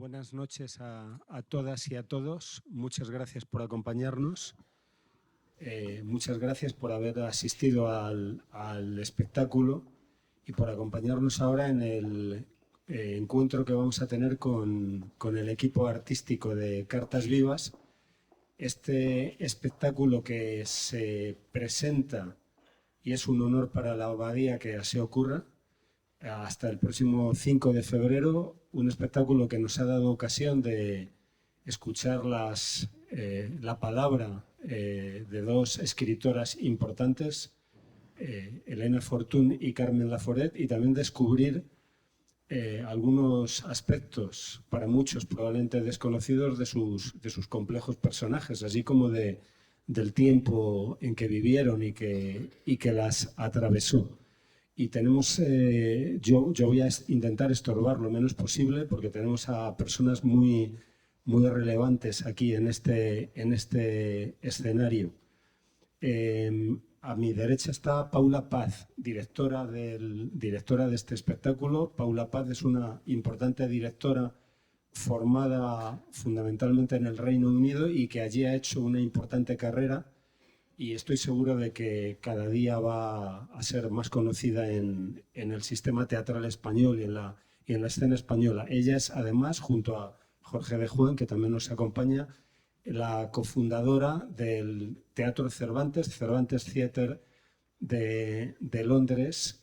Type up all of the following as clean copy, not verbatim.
Buenas noches a todas y a todos. Muchas gracias por acompañarnos. Muchas gracias por haber asistido al espectáculo y por acompañarnos ahora en el encuentro que vamos a tener con el equipo artístico de Cartas Vivas. Este espectáculo que se presenta, y es un honor para la abadía que así ocurra, hasta el próximo 5 de febrero, un espectáculo que nos ha dado ocasión de escuchar la palabra de dos escritoras importantes, Elena Fortún y Carmen Laforet, y también descubrir algunos aspectos, para muchos probablemente desconocidos, de sus complejos personajes, así como del tiempo en que vivieron y que las atravesó. Y tenemos, yo voy a intentar estorbar lo menos posible porque tenemos a personas muy relevantes aquí en este escenario. A mi derecha está Paula Paz, directora de este espectáculo. Paula Paz es una importante directora formada fundamentalmente en el Reino Unido y que allí ha hecho una importante carrera, y estoy seguro de que cada día va a ser más conocida en el sistema teatral español y en la escena española. Ella es, además, junto a Jorge de Juan, que también nos acompaña, la cofundadora del Teatro Cervantes Theatre de Londres,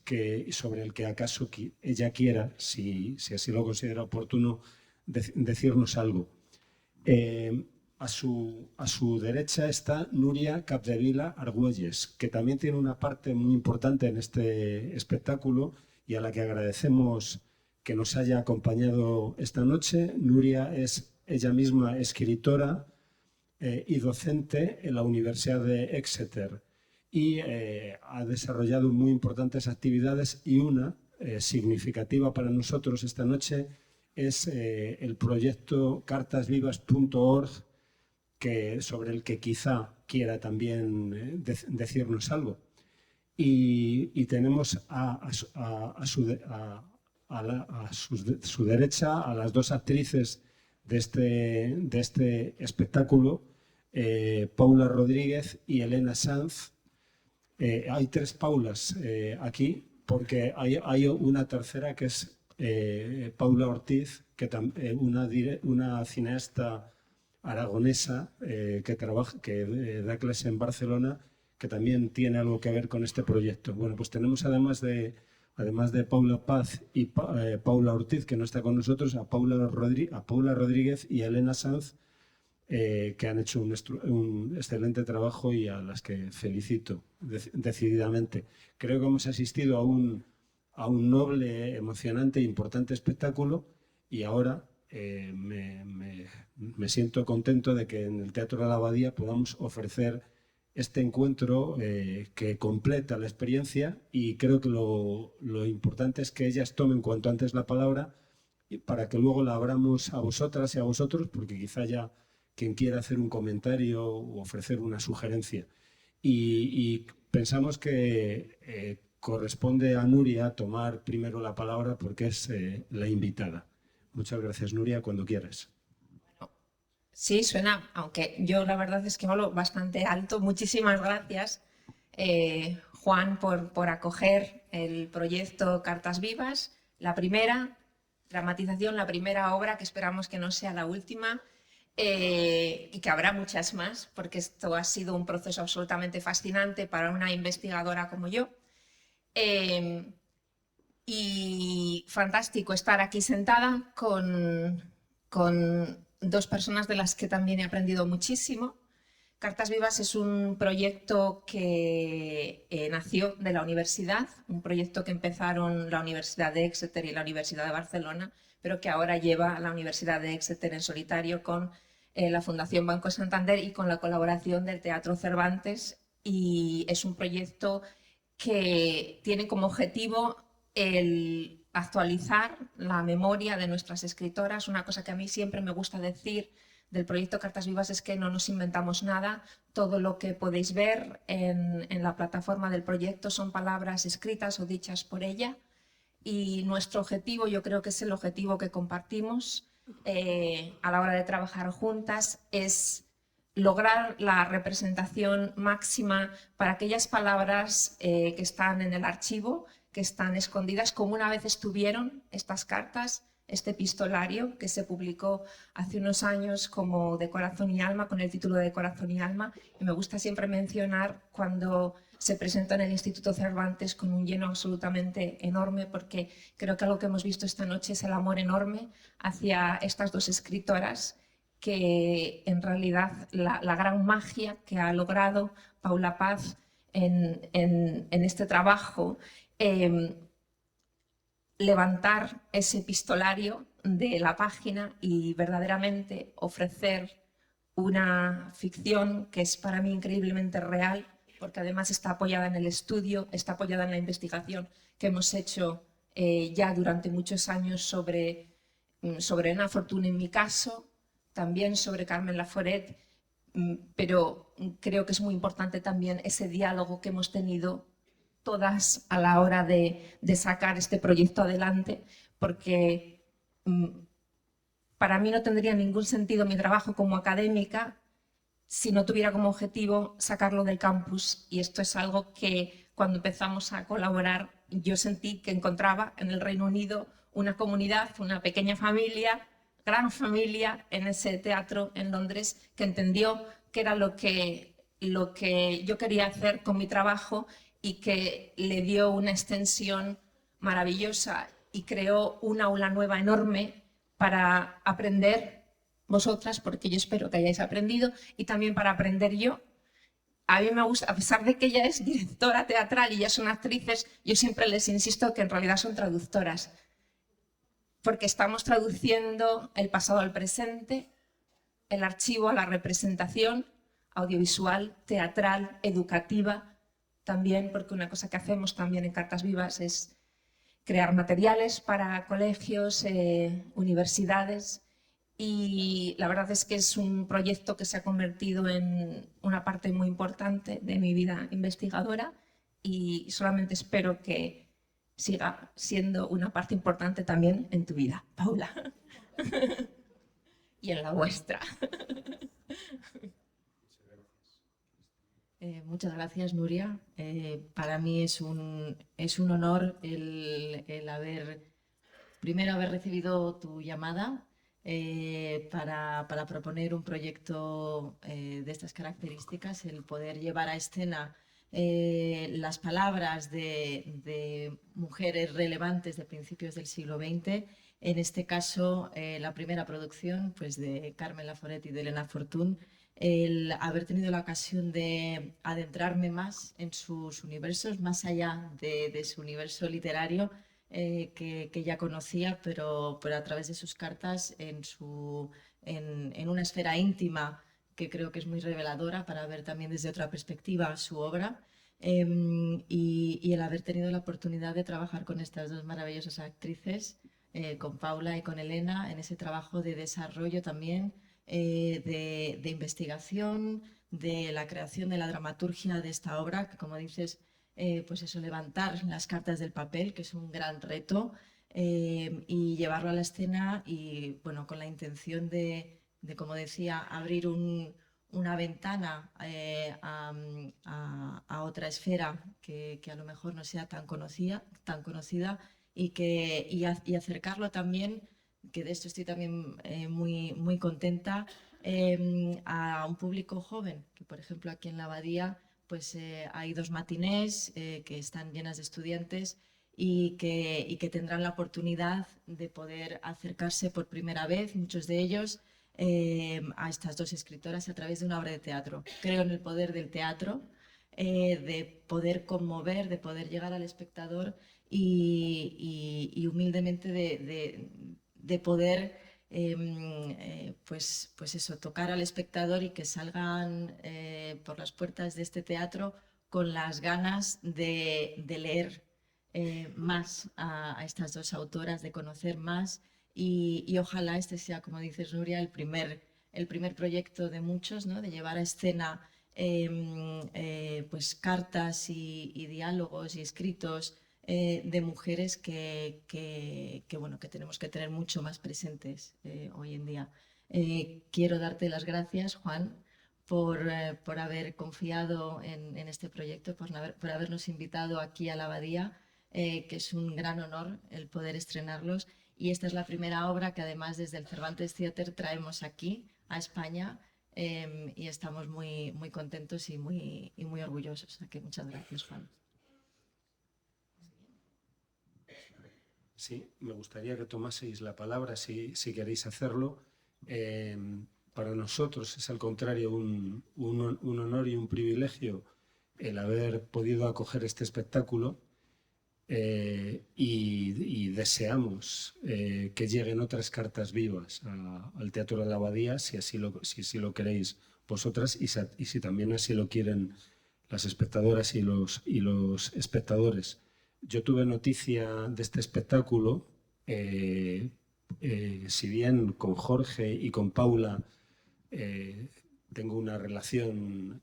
sobre el que acaso ella quiera, si así lo considera oportuno, decirnos algo. A su derecha está Núria Capdevila Argüelles, que también tiene una parte muy importante en este espectáculo y a la que agradecemos que nos haya acompañado esta noche. Núria es ella misma escritora y docente en la Universidad de Exeter y ha desarrollado muy importantes actividades, y una significativa para nosotros esta noche es el proyecto cartasvivas.org, sobre el que quizá quiera también decirnos algo. Y tenemos a su derecha a las dos actrices de este espectáculo, Paula Rodríguez y Elena Sanz. Hay tres Paulas aquí, porque hay una tercera que es Paula Ortiz, una cineasta aragonesa que da clase en Barcelona, que también tiene algo que ver con este proyecto. Bueno, pues tenemos además de Paula Paz y Paula Ortiz, que no está con nosotros, a Paula Rodríguez y a Elena Sanz, que han hecho un excelente trabajo y a las que felicito decididamente. Creo que hemos asistido a un noble, emocionante e importante espectáculo, y ahora me siento contento de que en el Teatro de la Abadía podamos ofrecer este encuentro que completa la experiencia, y creo que lo importante es que ellas tomen cuanto antes la palabra para que luego la abramos a vosotras y a vosotros, porque quizá ya quien quiera hacer un comentario o ofrecer una sugerencia. Y pensamos que corresponde a Núria tomar primero la palabra porque es la invitada. Muchas gracias, Núria, cuando quieras. Sí, suena, aunque yo la verdad es que hablo bastante alto. Muchísimas gracias, Juan, por acoger el proyecto Cartas Vivas, la primera dramatización, la primera obra, que esperamos que no sea la última, y que habrá muchas más, porque esto ha sido un proceso absolutamente fascinante para una investigadora como yo. Y fantástico estar aquí sentada con dos personas de las que también he aprendido muchísimo. Cartas Vivas es un proyecto que nació de la universidad, un proyecto que empezaron la Universidad de Exeter y la Universidad de Barcelona, pero que ahora lleva la Universidad de Exeter en solitario con la Fundación Banco Santander y con la colaboración del Teatro Cervantes. Y es un proyecto que tiene como objetivo el actualizar la memoria de nuestras escritoras. Una cosa que a mí siempre me gusta decir del proyecto Cartas Vivas es que no nos inventamos nada. Todo lo que podéis ver en la plataforma del proyecto son palabras escritas o dichas por ella, y nuestro objetivo, yo creo que es el objetivo que compartimos, a la hora de trabajar juntas es lograr la representación máxima para aquellas palabras que están en el archivo, que están escondidas, como una vez estuvieron estas cartas, este epistolario que se publicó hace unos años como De Corazón y Alma, con el título de Corazón y Alma. Y me gusta siempre mencionar cuando se presentó en el Instituto Cervantes con un lleno absolutamente enorme, porque creo que algo que hemos visto esta noche es el amor enorme hacia estas dos escritoras, que en realidad la gran magia que ha logrado Paula Paz en este trabajo, levantar ese epistolario de la página y verdaderamente ofrecer una ficción que es para mí increíblemente real, porque además está apoyada en el estudio, está apoyada en la investigación que hemos hecho ya durante muchos años sobre Elena Fortuna en mi caso, también sobre Carmen Laforet, pero creo que es muy importante también ese diálogo que hemos tenido todas a la hora de sacar este proyecto adelante, porque para mí no tendría ningún sentido mi trabajo como académica si no tuviera como objetivo sacarlo del campus, y esto es algo que cuando empezamos a colaborar yo sentí que encontraba en el Reino Unido una comunidad, una pequeña familia, gran familia en ese teatro en Londres, que entendió que era lo que yo quería hacer con mi trabajo y que le dio una extensión maravillosa y creó un aula nueva enorme para aprender vosotras, porque yo espero que hayáis aprendido, y también para aprender yo. A mí me gusta, a pesar de que ella es directora teatral y ellas son actrices, yo siempre les insisto que en realidad son traductoras, porque estamos traduciendo el pasado al presente, el archivo a la representación audiovisual, teatral, educativa, también, porque una cosa que hacemos también en Cartas Vivas es crear materiales para colegios, universidades, y la verdad es que es un proyecto que se ha convertido en una parte muy importante de mi vida investigadora, y solamente espero que siga siendo una parte importante también en tu vida, Paula, y en la vuestra. Muchas gracias, Nuria. Para mí es un honor primero haber recibido tu llamada para proponer un proyecto de estas características, el poder llevar a escena las palabras de mujeres relevantes de principios del siglo XX. En este caso, la primera producción pues, de Carmen Laforet y de Elena Fortún, el haber tenido la ocasión de adentrarme más en sus universos, más allá de su universo literario que ya conocía, pero a través de sus cartas en una esfera íntima que creo que es muy reveladora para ver también desde otra perspectiva su obra. Y el haber tenido la oportunidad de trabajar con estas dos maravillosas actrices, con Paula y con Elena, en ese trabajo de desarrollo también, de investigación, de la creación de la dramaturgia de esta obra, que como dices, pues eso, levantar las cartas del papel, que es un gran reto, y llevarlo a la escena y, bueno, con la intención como decía, abrir una ventana a otra esfera que a lo mejor no sea tan conocida y acercarlo también, que de esto estoy también muy contenta, a un público joven, que por ejemplo aquí en la Abadía pues hay dos matinés que están llenas de estudiantes y que tendrán la oportunidad de poder acercarse por primera vez, muchos de ellos, a estas dos escritoras a través de una obra de teatro. Creo en el poder del teatro, de poder conmover, de poder llegar al espectador y humildemente de poder pues eso, tocar al espectador y que salgan por las puertas de este teatro con las ganas de leer más a estas dos autoras, de conocer más y ojalá este sea, como dices, Nuria, el primer proyecto de muchos, ¿no? De llevar a escena pues cartas y diálogos y escritos de mujeres bueno, que tenemos que tener mucho más presentes hoy en día. Quiero darte las gracias, Juan, por haber confiado en este proyecto, por habernos invitado aquí a la Abadía, que es un gran honor el poder estrenarlos. Y esta es la primera obra que además desde el Cervantes Theatre traemos aquí a España, y estamos muy, muy contentos y muy orgullosos. Así que muchas gracias, Juan. Sí, me gustaría que tomaseis la palabra si queréis hacerlo. Para nosotros es al contrario un honor y un privilegio el haber podido acoger este espectáculo, y deseamos que lleguen otras cartas vivas al Teatro de la Abadía, si así lo queréis vosotras y si también así lo quieren las espectadoras y los espectadores. Yo tuve noticia de este espectáculo, si bien con Jorge y con Paula tengo una relación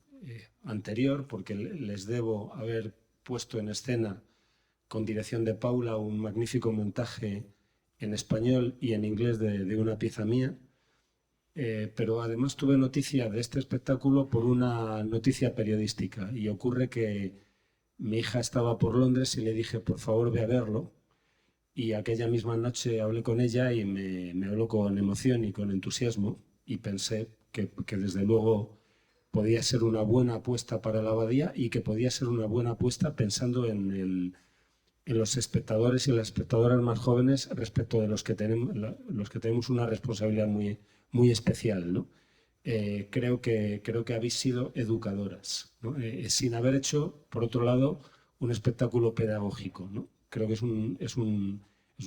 anterior, porque les debo haber puesto en escena con dirección de Paula un magnífico montaje en español y en inglés de una pieza mía. Pero además tuve noticia de este espectáculo por una noticia periodística, y ocurre que mi hija estaba por Londres y le dije, por favor, ve a verlo. Y aquella misma noche hablé con ella y me habló con emoción y con entusiasmo, y pensé que desde luego podía ser una buena apuesta para la Abadía y que podía ser una buena apuesta pensando en los espectadores y las espectadoras más jóvenes respecto de los que tenemos una responsabilidad muy, muy especial, ¿no? Creo que habéis sido educadoras, ¿no? Sin haber hecho, por otro lado, un espectáculo pedagógico, ¿no? Creo que es un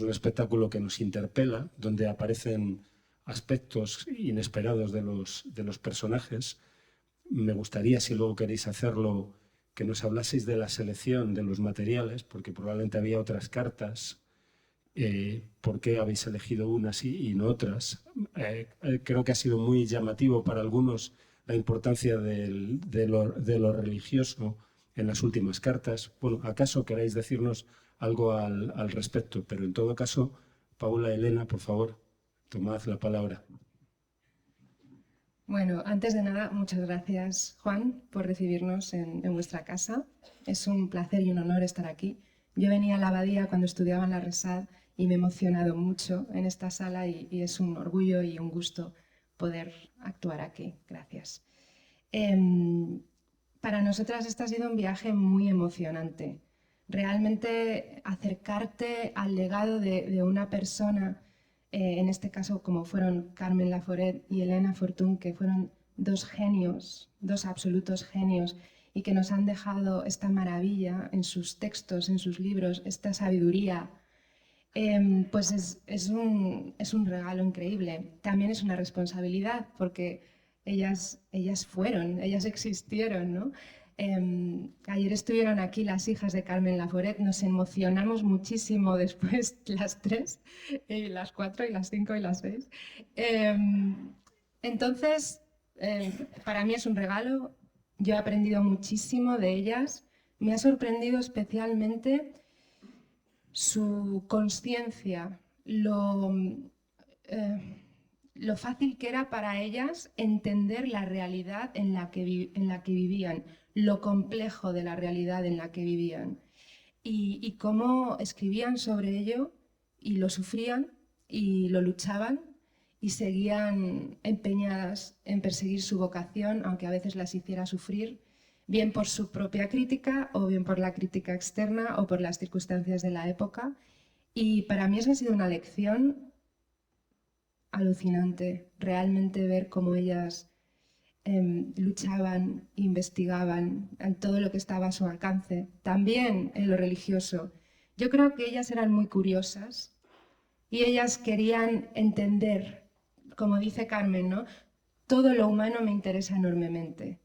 espectáculo que nos interpela, donde aparecen aspectos inesperados de los personajes. Me gustaría, si luego queréis hacerlo, que nos hablaseis de la selección de los materiales, porque probablemente había otras cartas. ¿Por qué habéis elegido unas y no otras? Creo que ha sido muy llamativo para algunos la importancia de lo religioso en las últimas cartas. Bueno, ¿acaso queráis decirnos algo al respecto? Pero en todo caso, Paula, Elena, por favor, tomad la palabra. Bueno, antes de nada, muchas gracias, Juan, por recibirnos en vuestra casa. Es un placer y un honor estar aquí. Yo venía a la Abadía cuando estudiaba en la RESAD y me he emocionado mucho en esta sala y es un orgullo y un gusto poder actuar aquí. Gracias. Para nosotras este ha sido un viaje muy emocionante. Realmente acercarte al legado de una persona, en este caso como fueron Carmen Laforet y Elena Fortún, que fueron dos genios, dos absolutos genios, y que nos han dejado esta maravilla en sus textos, en sus libros, esta sabiduría, pues es un regalo increíble. También es una responsabilidad, porque ellas existieron, ¿no? Ayer estuvieron aquí las hijas de Carmen Laforet, nos emocionamos muchísimo después, las 3, las 4 y las 5 y las 6. Entonces, para mí es un regalo, yo he aprendido muchísimo de ellas, me ha sorprendido especialmente su conciencia, lo fácil que era para ellas entender la realidad en la que vivían, lo complejo de la realidad en la que vivían, y cómo escribían sobre ello y lo sufrían y lo luchaban y seguían empeñadas en perseguir su vocación, aunque a veces las hiciera sufrir, bien por su propia crítica o bien por la crítica externa o por las circunstancias de la época. Y para mí eso ha sido una lección alucinante, realmente ver cómo ellas luchaban, investigaban en todo lo que estaba a su alcance, también en lo religioso. Yo creo que ellas eran muy curiosas y ellas querían entender, como dice Carmen, ¿no? Todo lo humano me interesa enormemente,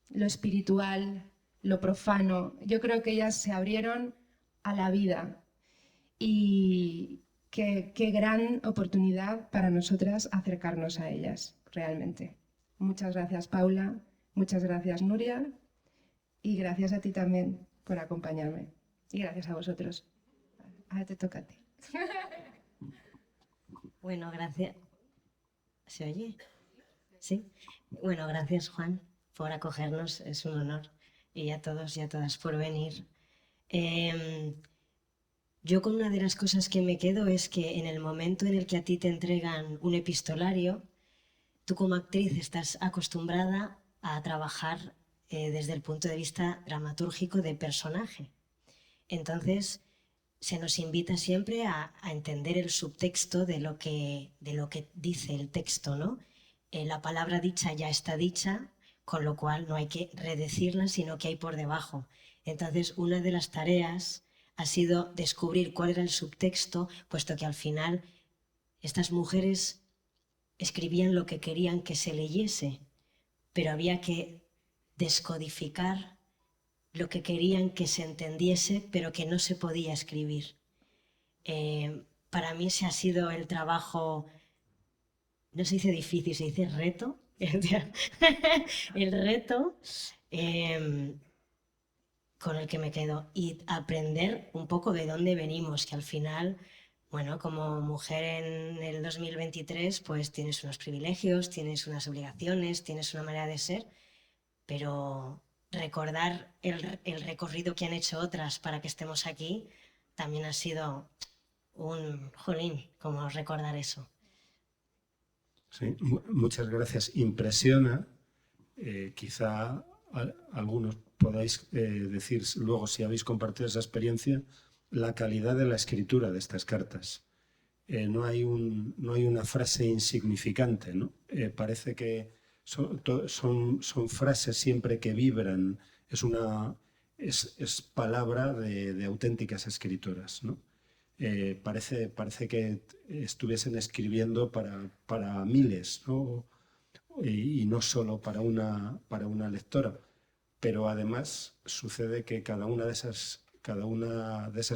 lo espiritual, lo profano. Yo creo que ellas se abrieron a la vida y qué gran oportunidad para nosotras acercarnos a ellas, realmente. Muchas gracias, Paula, muchas gracias, Nuria, y gracias a ti también por acompañarme. Y gracias a vosotros. Ahora te toca a ti. Bueno, gracias. ¿Se oye? Sí. Bueno, gracias, Juan, por acogernos. Es un honor. Y a todos y a todas por venir. Yo con una de las cosas que me quedo es que en el momento en el que a ti te entregan un epistolario, tú como actriz estás acostumbrada a trabajar desde el punto de vista dramatúrgico de personaje. Entonces, se nos invita siempre a entender el subtexto de lo que dice el texto, ¿no? La palabra dicha ya está dicha, con lo cual no hay que redecirla, sino que hay por debajo. Entonces, una de las tareas ha sido descubrir cuál era el subtexto, puesto que al final estas mujeres escribían lo que querían que se leyese, pero había que descodificar lo que querían que se entendiese, pero que no se podía escribir. Para mí ese ha sido el trabajo, no se dice difícil, se dice reto, el reto con el que me quedo, y aprender un poco de dónde venimos, que al final, bueno, como mujer en el 2023, pues tienes unos privilegios, tienes unas obligaciones, tienes una manera de ser, pero recordar el recorrido que han hecho otras para que estemos aquí también ha sido un jolín, como recordar eso. Sí, muchas gracias. Impresiona, quizá algunos podáis decir luego, si habéis compartido esa experiencia, la calidad de la escritura de estas cartas. No hay una frase insignificante, ¿no? Parece que son frases siempre que vibran, es palabra de auténticas escritoras, ¿no? Parece que estuviesen escribiendo para miles, ¿no? Y no solo para una lectora. Pero además sucede que cada una de esas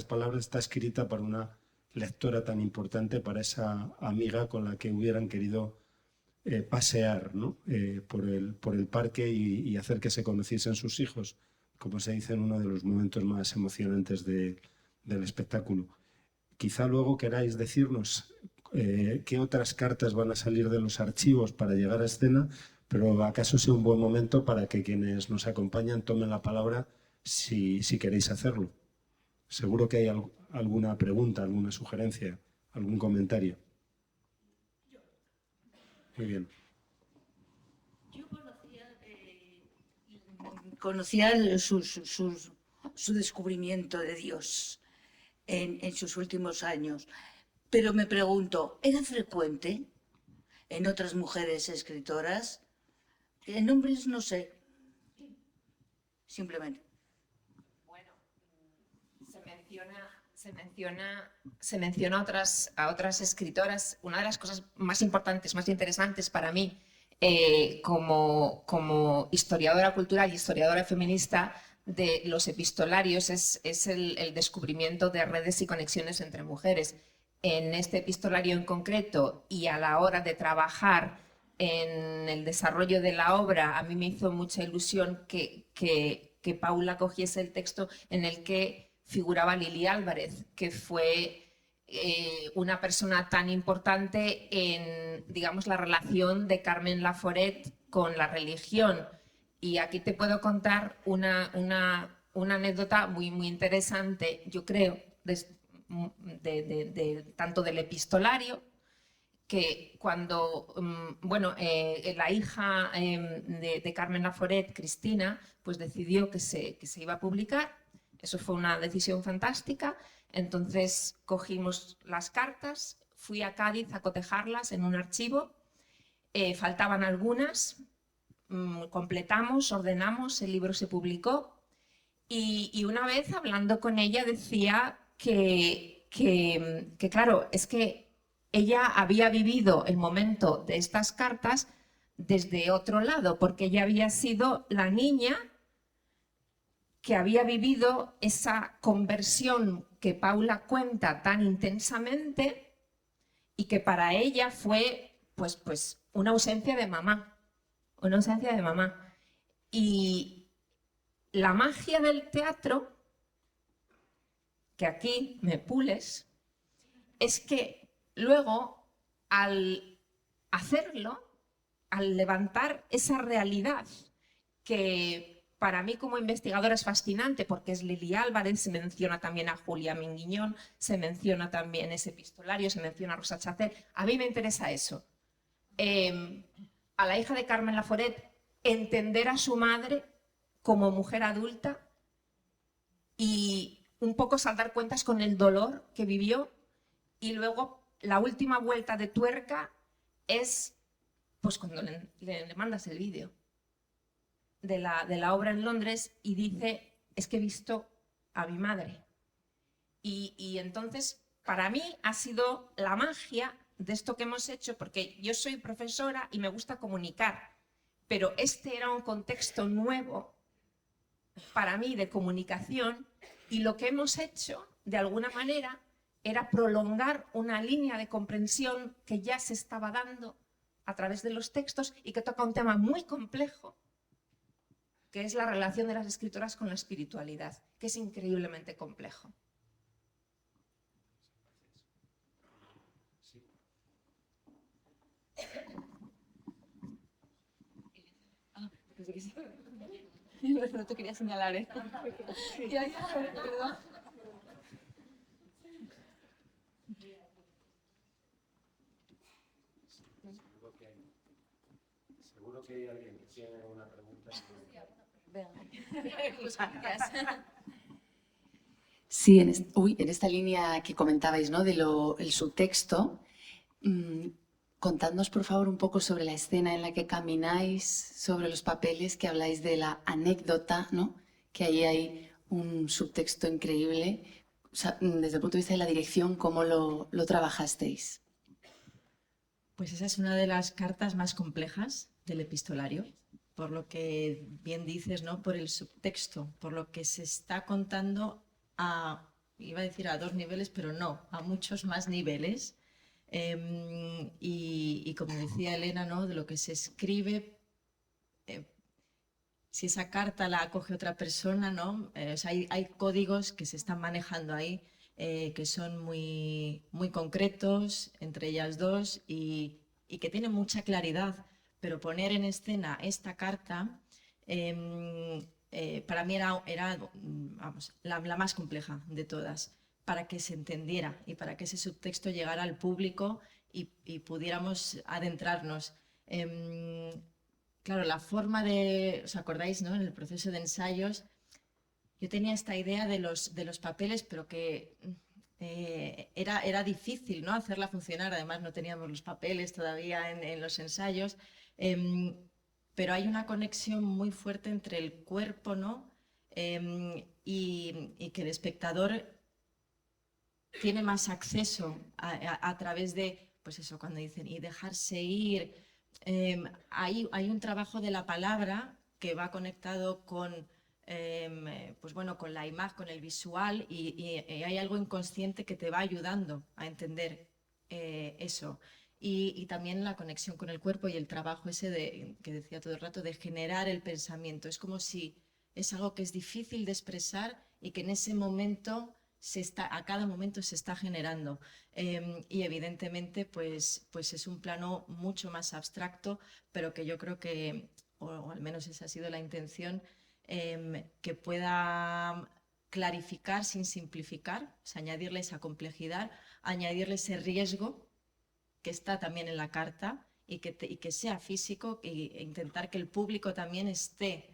palabras está escrita para una lectora tan importante, para esa amiga con la que hubieran querido pasear, ¿no? por el parque y hacer que se conociesen sus hijos, como se dice en uno de los momentos más emocionantes del espectáculo. Quizá luego queráis decirnos qué otras cartas van a salir de los archivos para llegar a escena, pero acaso sea un buen momento para que quienes nos acompañan tomen la palabra si queréis hacerlo. Seguro que hay alguna pregunta, alguna sugerencia, algún comentario. Muy bien. Yo conocía su descubrimiento de Dios en sus últimos años, pero me pregunto, ¿era frecuente en otras mujeres escritoras? En hombres no sé, simplemente. Bueno, se menciona a otras escritoras. Una de las cosas más importantes, más interesantes para mí, como historiadora cultural y historiadora feminista, de los epistolarios es el descubrimiento de redes y conexiones entre mujeres. En este epistolario en concreto, y a la hora de trabajar en el desarrollo de la obra, a mí me hizo mucha ilusión que Paula cogiese el texto en el que figuraba Lili Álvarez, que fue una persona tan importante en, digamos, la relación de Carmen Laforet con la religión. Y aquí te puedo contar una anécdota muy, muy interesante, yo creo, tanto del epistolario, que cuando la hija de Carmen Laforet, Cristina, pues decidió que se iba a publicar. Eso fue una decisión fantástica. Entonces cogimos las cartas, fui a Cádiz a cotejarlas en un archivo, faltaban algunas, completamos, ordenamos, el libro se publicó, y una vez hablando con ella decía que claro, es que ella había vivido el momento de estas cartas desde otro lado, porque ella había sido la niña que había vivido esa conversión que Paula cuenta tan intensamente, y que para ella fue pues una ausencia de mamá, Y la magia del teatro que aquí me pules, es que luego al hacerlo, al levantar esa realidad que para mí como investigadora es fascinante, porque es Lili Álvarez, se menciona también a Julia Minguiñón, se menciona también ese epistolario, se menciona a Rosa Chacer. A mí me interesa eso. A la hija de Carmen Laforet, entender a su madre como mujer adulta y un poco saldar cuentas con el dolor que vivió. Y luego la última vuelta de tuerca es pues cuando le mandas el vídeo de la obra en Londres y dice, es que he visto a mi madre. Y entonces, para mí ha sido la magia de esto que hemos hecho, porque yo soy profesora y me gusta comunicar, pero este era un contexto nuevo para mí de comunicación, y lo que hemos hecho, de alguna manera, era prolongar una línea de comprensión que ya se estaba dando a través de los textos y que toca un tema muy complejo, que es la relación de las escritoras con la espiritualidad, que es increíblemente complejo. No te quería señalar, ¿eh? Perdón. Seguro que hay alguien que tiene una pregunta. Sí, en esta línea que comentabais, ¿no? El subtexto, contadnos por favor un poco sobre la escena en la que camináis, sobre los papeles, que habláis de la anécdota, ¿no? Que ahí hay un subtexto increíble. O sea, desde el punto de vista de la dirección, ¿cómo lo trabajasteis? Pues esa es una de las cartas más complejas del epistolario, por lo que bien dices, ¿no? Por el subtexto, por lo que se está contando iba a decir a 2 niveles, pero no, a muchos más niveles. Y como decía Elena, ¿no? De lo que se escribe, si esa carta la acoge otra persona, ¿no? O sea, hay códigos que se están manejando ahí que son muy, muy concretos entre ellas dos y que tienen mucha claridad, pero poner en escena esta carta para mí era vamos, la más compleja de todas, para que se entendiera y para que ese subtexto llegara al público y pudiéramos adentrarnos. Claro, la forma de, ¿os acordáis, no? En el proceso de ensayos, yo tenía esta idea de los papeles, pero que era difícil, ¿no? Hacerla funcionar. Además, no teníamos los papeles todavía en los ensayos. Pero hay una conexión muy fuerte entre el cuerpo, ¿no? Y que el espectador tiene más acceso a través de, pues eso, cuando dicen, y dejarse ir. Hay un trabajo de la palabra que va conectado con, pues bueno, con la imagen, con el visual, y hay algo inconsciente que te va ayudando a entender eso. Y también la conexión con el cuerpo y el trabajo ese que decía todo el rato, de generar el pensamiento. Es como si es algo que es difícil de expresar y que en ese momento a cada momento se está generando. Y evidentemente pues es un plano mucho más abstracto, pero que yo creo que, o al menos esa ha sido la intención, que pueda clarificar sin simplificar, o sea, añadirle esa complejidad, añadirle ese riesgo que está también en la carta y que sea físico, e intentar que el público también esté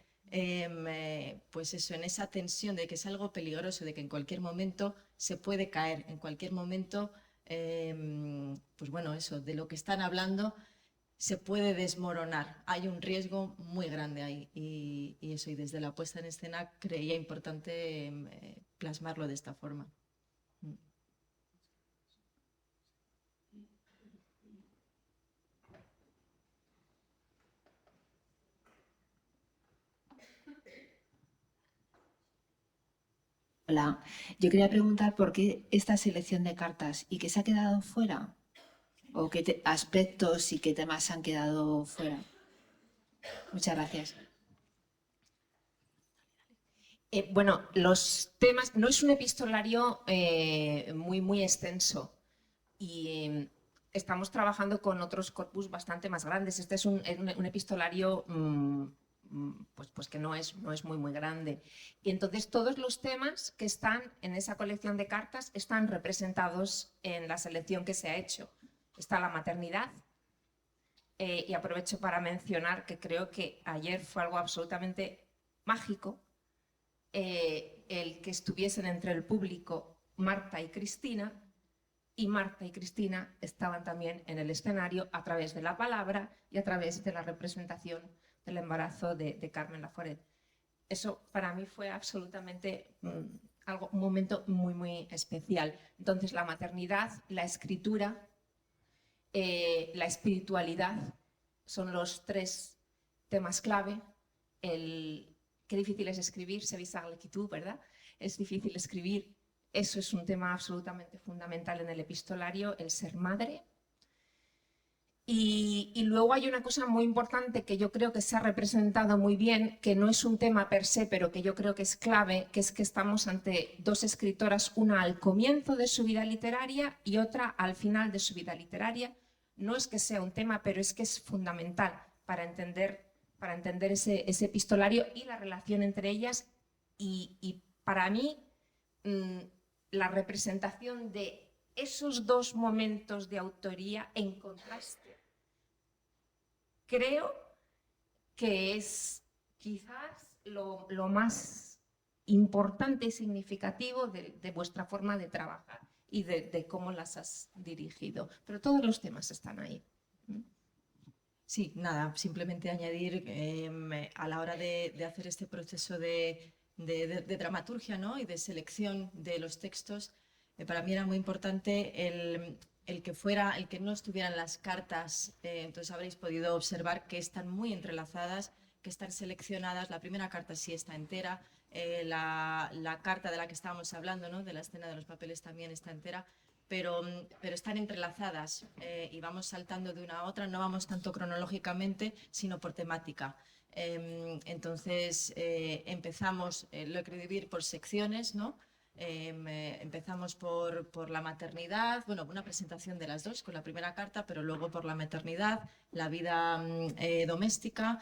pues eso, en esa tensión de que es algo peligroso, de que en cualquier momento se puede caer, en cualquier momento, pues bueno, eso, de lo que están hablando se puede desmoronar. Hay un riesgo muy grande ahí y eso, y desde la puesta en escena creía importante plasmarlo de esta forma. Hola, yo quería preguntar por qué esta selección de cartas y qué se ha quedado fuera, o qué aspectos y qué temas se han quedado fuera. Muchas gracias. Bueno, los temas, no es un epistolario muy extenso y estamos trabajando con otros corpus bastante más grandes. Este es un epistolario pues que no es muy grande. Y entonces todos los temas que están en esa colección de cartas están representados en la selección que se ha hecho. Está la maternidad y aprovecho para mencionar que creo que ayer fue algo absolutamente mágico el que estuviesen entre el público Marta y Cristina estaban también en el escenario a través de la palabra y a través de la representación del embarazo de Carmen Laforet. Eso para mí fue absolutamente un momento muy especial. Entonces la maternidad, la escritura, la espiritualidad son los 3 temas clave. Qué difícil es escribir, se visa tú, ¿verdad? Es difícil escribir. Eso es un tema absolutamente fundamental en el epistolario, el ser madre. Y luego hay una cosa muy importante que yo creo que se ha representado muy bien, que no es un tema per se, pero que yo creo que es clave, que es que estamos ante 2 escritoras, una al comienzo de su vida literaria y otra al final de su vida literaria. No es que sea un tema, pero es que es fundamental para entender ese epistolario y la relación entre ellas y para mí la representación de esos 2 momentos de autoría en contraste creo que es quizás lo más importante y significativo de vuestra forma de trabajar y de cómo las has dirigido, pero todos los temas están ahí. Sí, nada, simplemente añadir a la hora de hacer este proceso de dramaturgia, ¿no? Y de selección de los textos, para mí era muy importante el que no estuvieran las cartas, entonces habréis podido observar que están muy entrelazadas, que están seleccionadas. La primera carta sí está entera, la carta de la que estábamos hablando, ¿no? De la escena de los papeles también está entera. Pero están entrelazadas y vamos saltando de una a otra, no vamos tanto cronológicamente, sino por temática. Entonces empezamos, lo he querido dividir por secciones, ¿no? Empezamos por la maternidad, bueno, una presentación de las 2 con la primera carta, pero luego por la maternidad, la vida doméstica,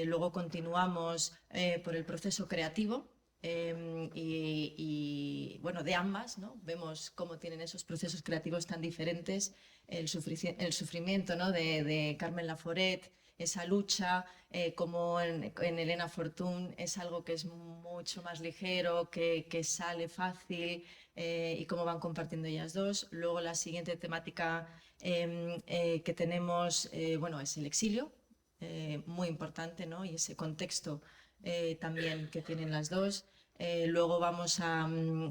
luego continuamos por el proceso creativo. Y bueno, de ambas, ¿no? Vemos cómo tienen esos procesos creativos tan diferentes, el sufrimiento, ¿no? de Carmen Laforet, esa lucha, como en Elena Fortún es algo que es mucho más ligero, que sale fácil, y cómo van compartiendo ellas 2. Luego la siguiente temática que tenemos, bueno, es el exilio, muy importante, ¿no? Y ese contexto también que tienen las 2. Luego vamos a la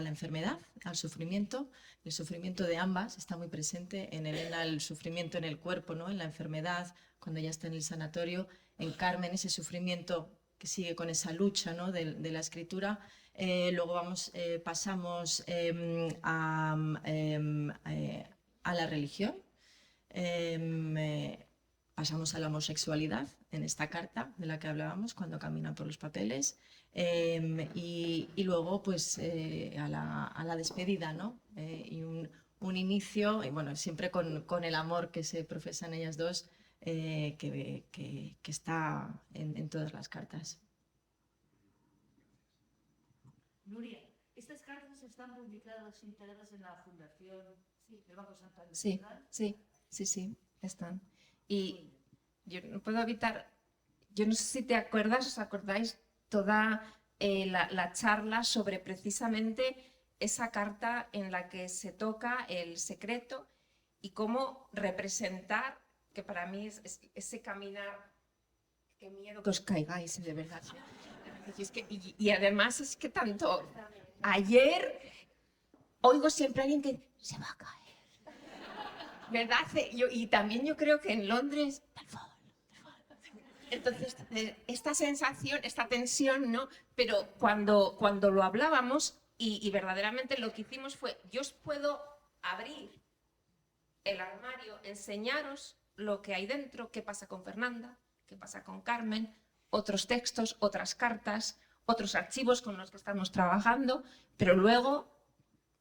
enfermedad, al sufrimiento. El sufrimiento de ambas está muy presente. En Elena el sufrimiento en el cuerpo, ¿no? En la enfermedad, cuando ya está en el sanatorio. En Carmen ese sufrimiento que sigue con esa lucha, ¿no? de la escritura. Luego pasamos a la religión. Pasamos a la homosexualidad en esta carta de la que hablábamos cuando caminan por los papeles, y luego pues a la despedida, ¿no? Y un inicio, y bueno, siempre con el amor que se profesan ellas 2, que está en todas las cartas. Nuria, estas cartas están publicadas integradas en la Fundación del Banco Santander. Sí, están. Y yo no puedo evitar, yo no sé si te acuerdas, os acordáis toda la charla sobre precisamente esa carta en la que se toca el secreto y cómo representar, que para mí es ese caminar, qué miedo que os caigáis, de verdad. Y además es que tanto, ayer oigo siempre a alguien que se va a caer. ¿Verdad? Y también yo creo que en Londres, por favor. Entonces, esta sensación, esta tensión, ¿no? Pero cuando lo hablábamos y verdaderamente lo que hicimos fue, yo os puedo abrir el armario, enseñaros lo que hay dentro, qué pasa con Fernanda, qué pasa con Carmen, otros textos, otras cartas, otros archivos con los que estamos trabajando, pero luego,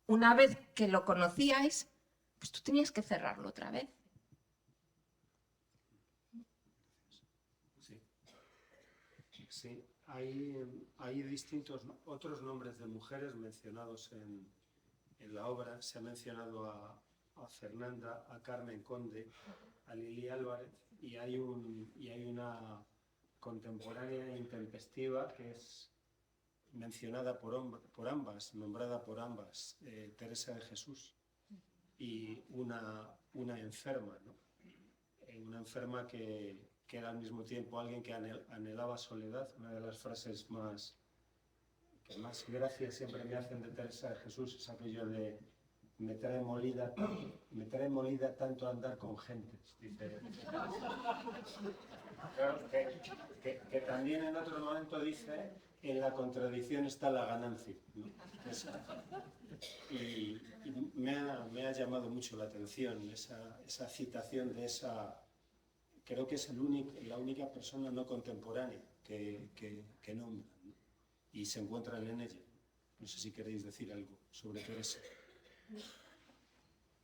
una vez que lo conocíais, pues tú tenías que cerrarlo otra vez. Sí, hay distintos otros nombres de mujeres mencionados en la obra. Se ha mencionado a Fernanda, a Carmen Conde, a Lili Álvarez, y hay una contemporánea intempestiva que es mencionada por ambas, nombrada por ambas, Teresa de Jesús, y una enferma, ¿no? Una enferma que era al mismo tiempo alguien que anhelaba soledad. Una de las frases que más gracia siempre me hacen de Teresa de Jesús es aquello de me trae molida tanto andar con gentes, dice. Claro, que también en otro momento dice, en la contradicción está la ganancia, ¿no? Y me ha llamado mucho la atención esa citación de esa. Creo que es la única persona no contemporánea que nombran, ¿no? Y se encuentran en ella. No sé si queréis decir algo sobre Teresa.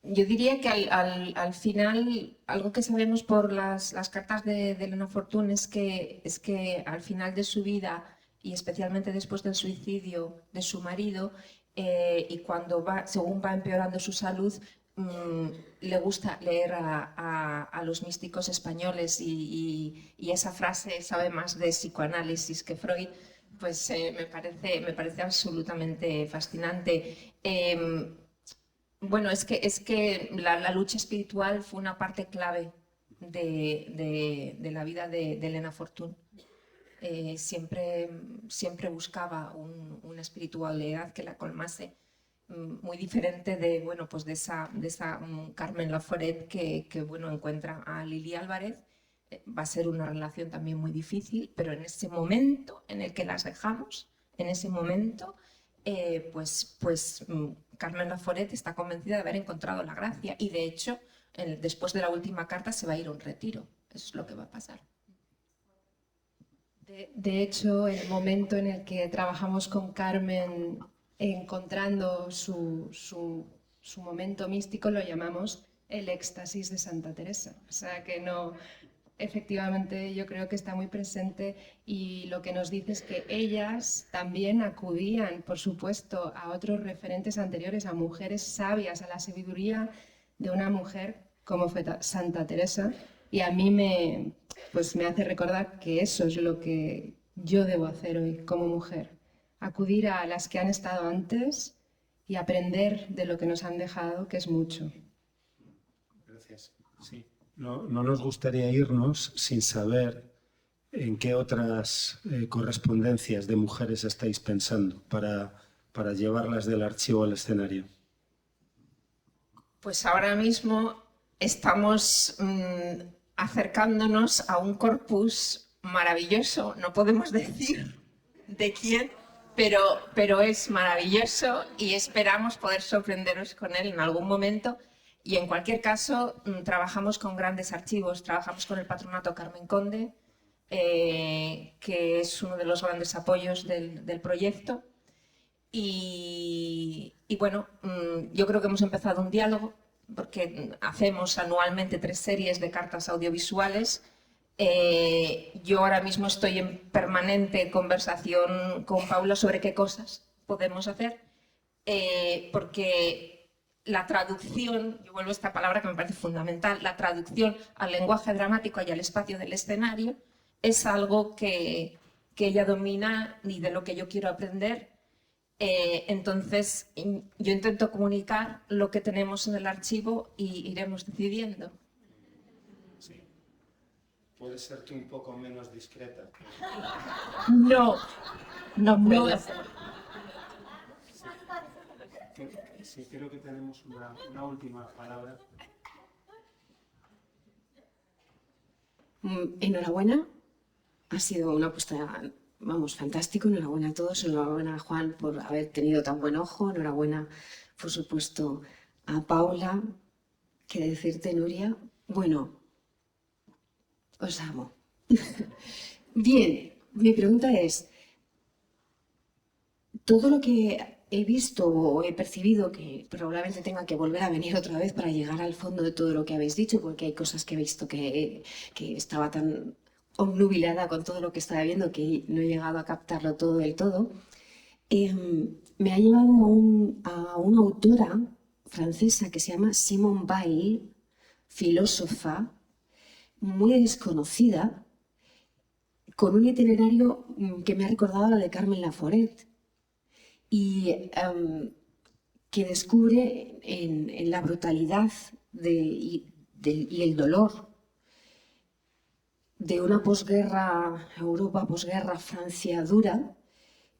Yo diría que al final, algo que sabemos por las cartas de Elena Fortún es que al final de su vida, y especialmente después del suicidio de su marido, y según va empeorando su salud, le gusta leer a los místicos españoles, y esa frase sabe más de psicoanálisis que Freud, pues me parece absolutamente fascinante. Bueno, es que la lucha espiritual fue una parte clave de la vida de Elena Fortún. Siempre buscaba una espiritualidad que la colmase, muy diferente de esa Carmen Laforet que encuentra a Lili Álvarez. Va a ser una relación también muy difícil, pero en ese momento en el que las dejamos, en ese momento, Carmen Laforet está convencida de haber encontrado la gracia, y de hecho, después de la última carta se va a ir a un retiro. Eso es lo que va a pasar. De hecho, el momento en el que trabajamos con Carmen encontrando su momento místico lo llamamos el éxtasis de Santa Teresa. O sea que no, efectivamente yo creo que está muy presente, y lo que nos dice es que ellas también acudían, por supuesto, a otros referentes anteriores, a mujeres sabias, a la sabiduría de una mujer como fue Santa Teresa, y a mí me hace recordar que eso es lo que yo debo hacer hoy como mujer, acudir a las que han estado antes y aprender de lo que nos han dejado, que es mucho. Gracias. Sí. No nos gustaría irnos sin saber en qué otras correspondencias de mujeres estáis pensando para llevarlas del archivo al escenario. Pues ahora mismo estamos acercándonos a un corpus maravilloso. No podemos decir de quién, pero es maravilloso, y esperamos poder sorprenderos con él en algún momento. Y en cualquier caso, trabajamos con grandes archivos. Trabajamos con el Patronato Carmen Conde, que es uno de los grandes apoyos del proyecto. Y bueno, yo creo que hemos empezado un diálogo, porque hacemos anualmente 3 series de cartas audiovisuales. Yo ahora mismo estoy en permanente conversación con Paula sobre qué cosas podemos hacer, porque la traducción, yo vuelvo a esta palabra que me parece fundamental, la traducción al lenguaje dramático y al espacio del escenario es algo que ella domina y de lo que yo quiero aprender. Entonces, yo intento comunicar lo que tenemos en el archivo y iremos decidiendo. Sí. Puedes ser tú un poco menos discreta. No puedo. Sí, creo que tenemos una última palabra. Enhorabuena, ha sido una apuesta, fantástico. Enhorabuena a todos, enhorabuena a Juan por haber tenido tan buen ojo, enhorabuena, por supuesto, a Paula. ¿Qué decirte, Nuria? Bueno, os amo. Bien, Mi pregunta es, todo lo que he visto o he percibido, que probablemente tenga que volver a venir otra vez para llegar al fondo de todo lo que habéis dicho, porque hay cosas que he visto que estaba tan obnubilada con todo lo que estaba viendo que no he llegado a captarlo todo del todo, me ha llevado a una autora francesa que se llama Simone Weil, filósofa muy desconocida, con un itinerario que me ha recordado a la de Carmen Laforet, y que descubre en la brutalidad y el dolor de una posguerra, Europa posguerra, Francia dura,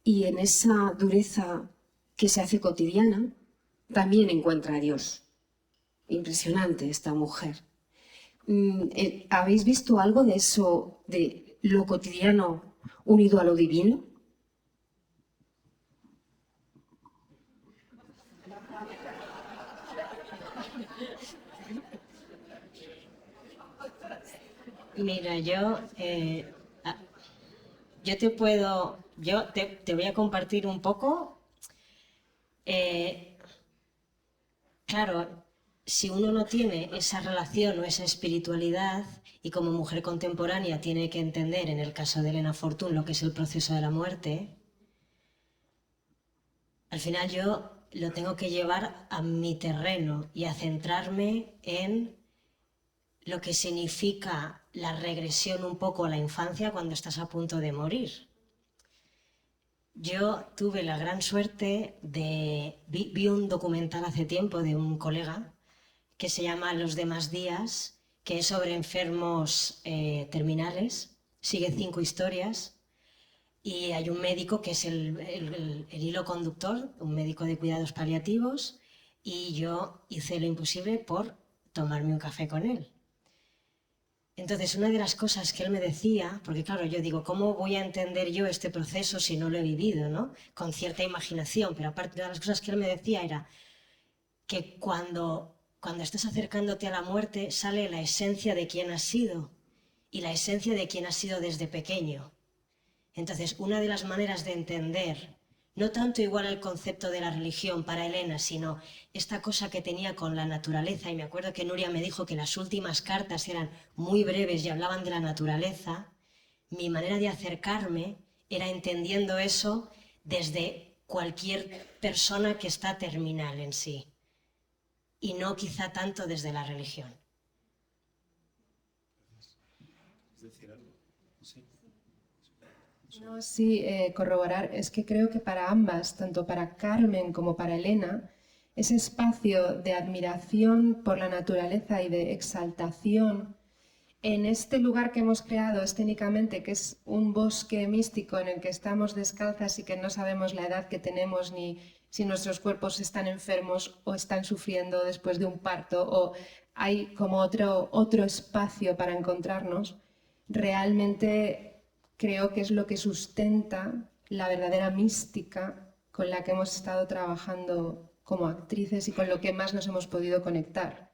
y en esa dureza que se hace cotidiana también encuentra a Dios. Impresionante esta mujer. ¿Habéis visto algo de eso, de lo cotidiano unido a lo divino? Mira, te voy a compartir un poco. Claro, si uno no tiene esa relación o esa espiritualidad, y como mujer contemporánea tiene que entender, en el caso de Elena Fortún, lo que es el proceso de la muerte, al final yo lo tengo que llevar a mi terreno y a centrarme en lo que significa la regresión un poco a la infancia cuando estás a punto de morir. Yo tuve la gran suerte vi un documental hace tiempo de un colega que se llama Los demás días, que es sobre enfermos terminales, sigue 5 historias, y hay un médico que es el hilo conductor, un médico de cuidados paliativos, y yo hice lo imposible por tomarme un café con él. Entonces, una de las cosas que él me decía, porque claro, yo digo, ¿cómo voy a entender yo este proceso si no lo he vivido, ¿no? Con cierta imaginación, pero aparte de las cosas que él me decía era que cuando estás acercándote a la muerte sale la esencia de quién has sido y la esencia de quién has sido desde pequeño. Entonces, una de las maneras de entender, no tanto igual el concepto de la religión para Elena, sino esta cosa que tenía con la naturaleza, y me acuerdo que Nuria me dijo que las últimas cartas eran muy breves y hablaban de la naturaleza, mi manera de acercarme era entendiendo eso desde cualquier persona que está terminal en sí, y no quizá tanto desde la religión. No, sí, corroborar. Es que creo que para ambas, tanto para Carmen como para Elena, ese espacio de admiración por la naturaleza y de exaltación en este lugar que hemos creado escénicamente, que es un bosque místico en el que estamos descalzas y que no sabemos la edad que tenemos ni si nuestros cuerpos están enfermos o están sufriendo después de un parto, o hay como otro espacio para encontrarnos, realmente creo que es lo que sustenta la verdadera mística con la que hemos estado trabajando como actrices y con lo que más nos hemos podido conectar.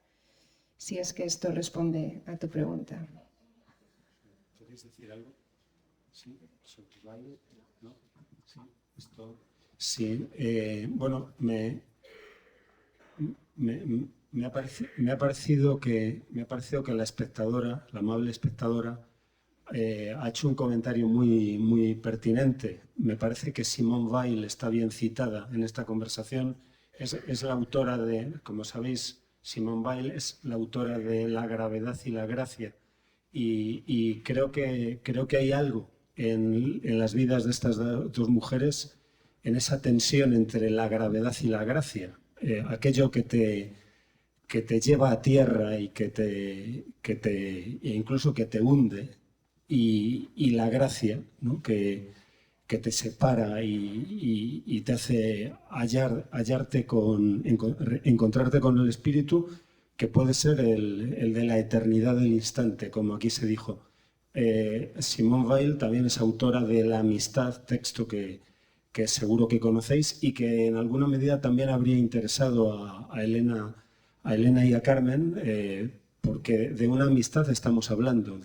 Si es que esto responde a tu pregunta. ¿Queréis decir algo? Sí, sobre el baile, ¿no? Sí, esto. Sí, bueno, me ha parecido que la espectadora, la amable espectadora, ha hecho un comentario muy, muy pertinente. Me parece que Simone Weil está bien citada en esta conversación. Es la autora de, como sabéis, Simone Weil es la autora de La gravedad y la gracia. Y creo que hay algo en las vidas de estas dos mujeres, en esa tensión entre la gravedad y la gracia. Aquello que te lleva a tierra y e incluso que te hunde. Y la gracia, ¿no? que te separa y te hace encontrarte con el espíritu, que puede ser el de la eternidad del instante, como aquí se dijo. Simone Weil también es autora de La amistad, texto que seguro que conocéis y que en alguna medida también habría interesado a Elena y a Carmen, porque de una amistad estamos hablando,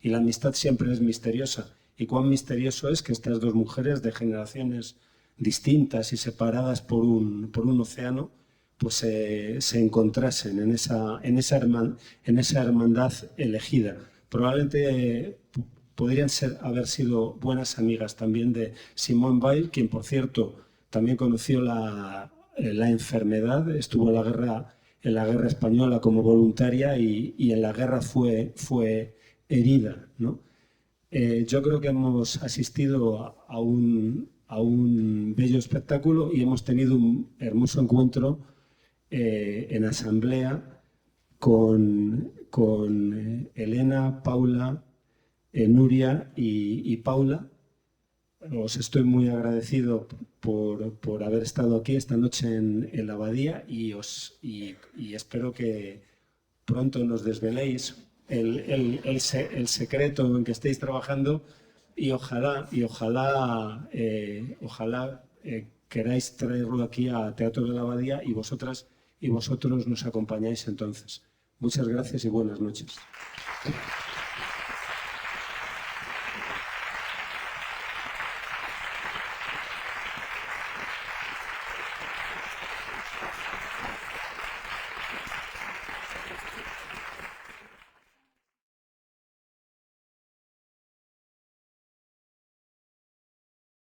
y la amistad siempre es misteriosa y cuán misterioso es que estas dos mujeres de generaciones distintas y separadas por un océano, pues se encontrasen en esa hermandad elegida. Probablemente podrían haber sido buenas amigas también de Simone Weil, quien, por cierto, también conoció la enfermedad, estuvo en la guerra española como voluntaria y en la guerra fue herida, ¿no? Yo creo que hemos asistido a un bello espectáculo y hemos tenido un hermoso encuentro en asamblea con Elena, Paula, Nuria y Paula. Os estoy muy agradecido por haber estado aquí esta noche en la abadía y espero que pronto nos desveléis el secreto en que estéis trabajando y ojalá queráis traerlo aquí a Teatro de la Abadía y vosotros nos acompañáis entonces. Muchas gracias y buenas noches.